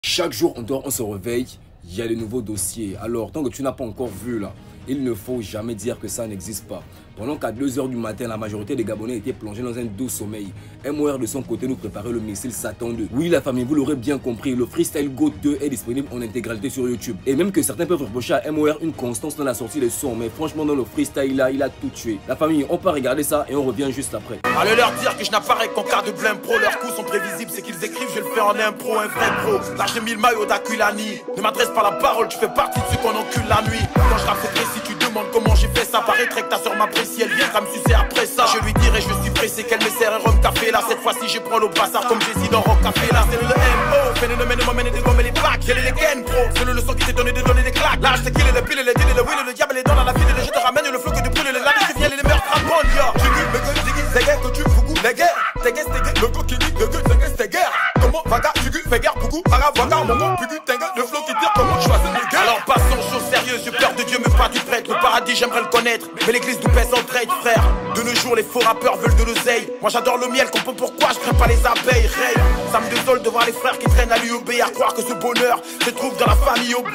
Chaque jour, on se réveille, il y a de nouveaux dossiers. Alors, tant que tu n'as pas encore vu là, il ne faut jamais dire que ça n'existe pas. Pendant qu'à 2 h du matin, la majorité des Gabonais étaient plongés dans un doux sommeil, MOR de son côté nous préparait le missile Satan 2. Oui la famille, vous l'aurez bien compris, le Freestyle GOAT 2 est disponible en intégralité sur YouTube. Et même que certains peuvent reprocher à MOR une constance dans la sortie des sons, mais franchement dans le freestyle là, il a tout tué. La famille, on peut regarder ça et on revient juste après. Allez leur dire que je n'apparais qu'en quart de blême pro. Leurs coups sont prévisibles, c'est qu'ils écrivent, je le fais en impro, un vrai pro. Là j'ai mis le maillot d'Aquilani. Ne m'adresse pas la parole, tu fais partie de ceux qu'on encule la nuit. Quand je rappe c'est précis, tu demandes comment j'ai fait ça. Paraîtrait que ta soeur m'apprécie, elle viendra me sucer après ça. Je lui dirai, je suis pressé qu'elle me sert un rhum café là. Cette fois-ci, je prends le bazar comme Jessie dans Rock Café là. C'est le MO, phénomène de m'emmèner des gommes et les plaques. J'ai les gains pro, c'est le leçon qui t'est donné de donner des claques. Là, je sais qu'il est le pile, le deal, le will, le diable, les dents dans la ville. Je te ramène le flot que de brûler, le lavis, je viens les meilleurs trapons, yo. Je dis, le gueule, diggy, c'est gay, que tu fougus, les guerres. T'es gay, c'est gay, le go qui dit, le gueule, c'est guerre. Comment, vaga, tu fais guerre, beaucoup, vaga, mon nom, pugu, t'ingue, le flow qui tire, comment choisir les gars. Alors passons aux choses sérieuses, j'ai peur de Dieu, mais pas du prêtre. Le paradis, j'aimerais le connaître, mais l'église nous pèse en trade, frère. De nos jours, les faux rappeurs veulent de l'oseille. Moi j'adore le miel, comprends pourquoi je crains pas les abeilles. Ray, ça me désole de voir les frères qui traînent à l'UOB, à croire que ce bonheur se trouve dans la famille OB.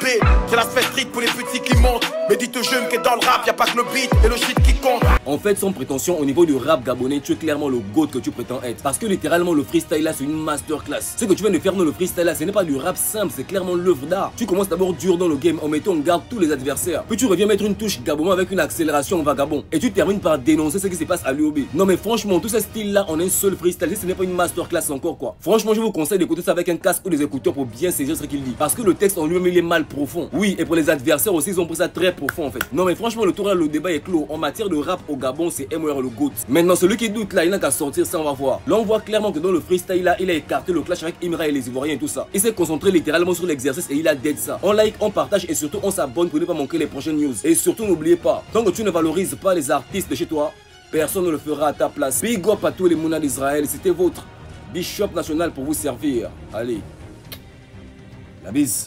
J'ai l'aspect street pour les petits qui montent, mais dites aux jeunes que dans le rap, y a pas que le beat et le shit qui compte. En fait, sans prétention, au niveau du rap gabonais, tu es clairement le GOAT que tu prétends être. Parce que littéralement, le freestyle là, c'est une masterclass. Ce que tu viens de faire dans le freestyle là, ce n'est pas du rap simple, c'est clairement l'œuvre d'art. Tu commences d'abord dur dans le game en mettant en garde tous les adversaires. Puis tu reviens mettre une touche gabon avec une accélération vagabond. Et tu termines par dénoncer ce qui se passe à l'UOB. Non mais franchement, tout ce style là en un seul freestyle, ce n'est pas une masterclass encore quoi. Franchement, je vous conseille d'écouter ça avec un casque ou des écouteurs pour bien saisir ce qu'il dit. Parce que le texte en lui-même, il est mal profond. Oui, et pour les adversaires aussi, ils ont pris ça très profond en fait. Non mais franchement, le tour là, le débat est clos. En matière de rap au Gabon, c'est MOR le GOAT. Maintenant, celui qui doute là, il n'a qu'à sortir ça, on va voir. Là, on voit clairement que dans le freestyle là, il a écarté le clash avec Imra et les Ivoiriens et tout ça. Il s'est concentré littéralement sur l'exercice et il a dead ça. On like, on partage et surtout on s'abonne pour ne pas manquer les prochaines news. Et surtout, n'oubliez pas, tant que tu ne valorises pas les artistes de chez toi, personne ne le fera à ta place. Big up à tous les mounas d'Israël, c'était votre Bishop national pour vous servir. Allez, la bise.